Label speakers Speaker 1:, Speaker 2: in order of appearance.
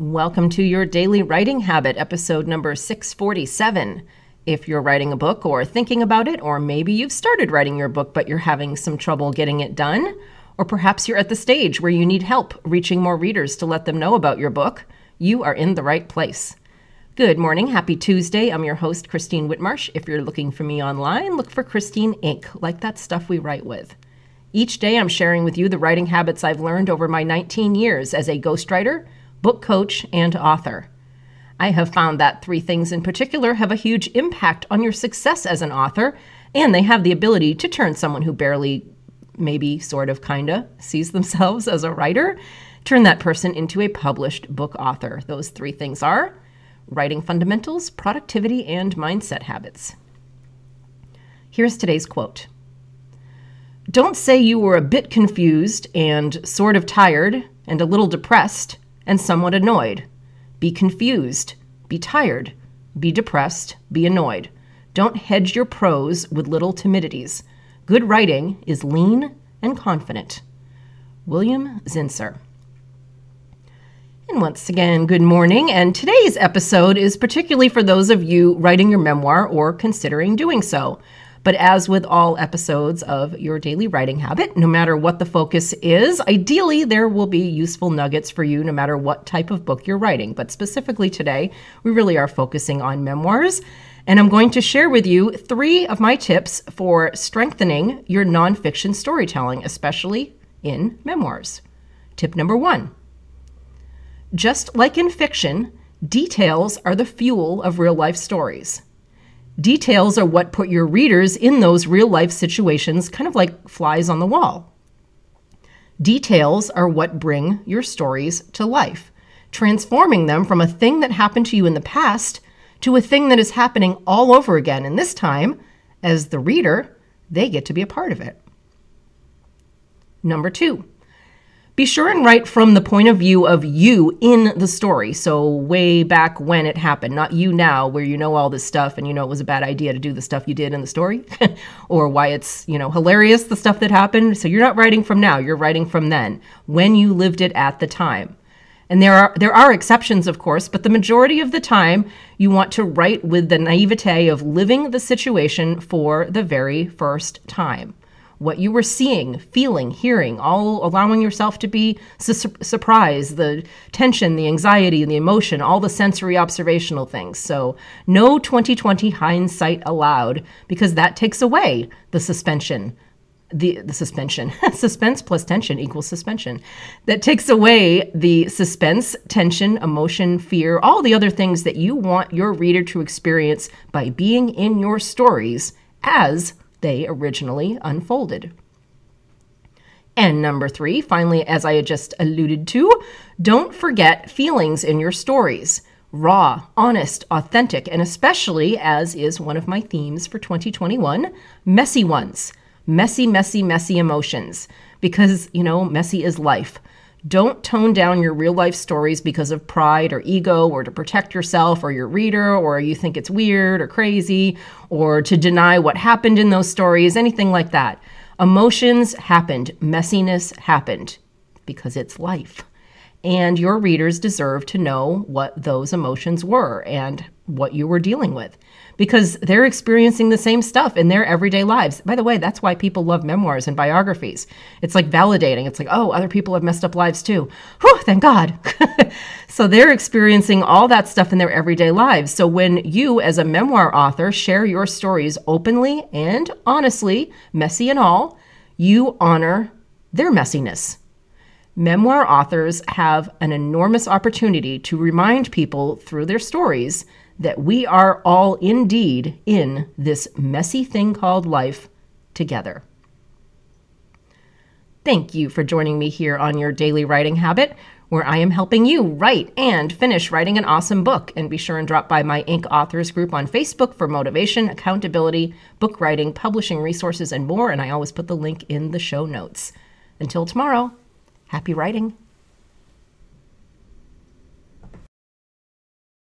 Speaker 1: Welcome to your Daily Writing Habit, episode number 647. If you're writing a book or thinking about it, or maybe you've started writing your book but you're having some trouble getting it done, or perhaps you're at the stage where you need help reaching more readers to let them know about your book, you are in the right place. Good morning. Happy Tuesday. I'm your host, Christine Whitmarsh. If you're looking for me online, look for Christine Inc., like that stuff we write with. Each day I'm sharing with you the writing habits I've learned over my 19 years as a ghostwriter, book coach, and author. I have found that three things in particular have a huge impact on your success as an author, and they have the ability to turn someone who barely, maybe, sort of, kinda, sees themselves as a writer, turn that person into a published book author. Those three things are writing fundamentals, productivity, and mindset habits. Here's today's quote. Don't say you were a bit confused and sort of tired and a little depressed and somewhat annoyed. Be confused, be tired, be depressed, be annoyed. Don't hedge your prose with little timidities. Good writing is lean and confident. William Zinsser. And once again, good morning. And today's episode is particularly for those of you writing your memoir or considering doing so. But as with all episodes of your daily writing habit, no matter what the focus is, ideally there will be useful nuggets for you no matter what type of book you're writing. But specifically today, we really are focusing on memoirs. And I'm going to share with you 3 of my tips for strengthening your nonfiction storytelling, especially in memoirs. Tip number 1. Just like in fiction, details are the fuel of real-life stories. Details are what put your readers in those real-life situations, kind of like flies on the wall. Details are what bring your stories to life, transforming them from a thing that happened to you in the past to a thing that is happening all over again. And this time, as the reader, they get to be a part of it. Number 2. Be sure and write from the point of view of you in the story. So way back when it happened, not you now where you know all this stuff and you know it was a bad idea to do the stuff you did in the story or why it's, hilarious, the stuff that happened. So you're not writing from now, you're writing from then, when you lived it at the time. And there are exceptions, of course, but the majority of the time you want to write with the naivete of living the situation for the very first time. What you were seeing, feeling, hearing, all allowing yourself to be surprised, the tension, the anxiety, the emotion, all the sensory observational things. So no 20/20 hindsight allowed, because that takes away the suspension. The suspension. Suspense plus tension equals suspension. That takes away the suspense, tension, emotion, fear, all the other things that you want your reader to experience by being in your stories as they originally unfolded. And number 3, finally, as I had just alluded to, don't forget feelings in your stories. Raw, honest, authentic, and especially, as is one of my themes for 2021, messy ones. Messy, messy, messy emotions. Because, messy is life. Don't tone down your real-life stories because of pride or ego or to protect yourself or your reader or you think it's weird or crazy or to deny what happened in those stories, anything like that. Emotions happened. Messiness happened because it's life. And your readers deserve to know what those emotions were and what you were dealing with because they're experiencing the same stuff in their everyday lives. By the way, that's why people love memoirs and biographies. It's like validating. It's like, oh, other people have messed up lives too. Whew, thank God. So they're experiencing all that stuff in their everyday lives. So when you, as a memoir author, share your stories openly and honestly, messy and all, you honor their messiness. Memoir authors have an enormous opportunity to remind people through their stories that we are all indeed in this messy thing called life together. Thank you for joining me here on your Daily Writing Habit, where I am helping you write and finish writing an awesome book. And be sure and drop by my Inc. Authors group on Facebook for motivation, accountability, book writing, publishing resources, and more. And I always put the link in the show notes. Until tomorrow, happy writing.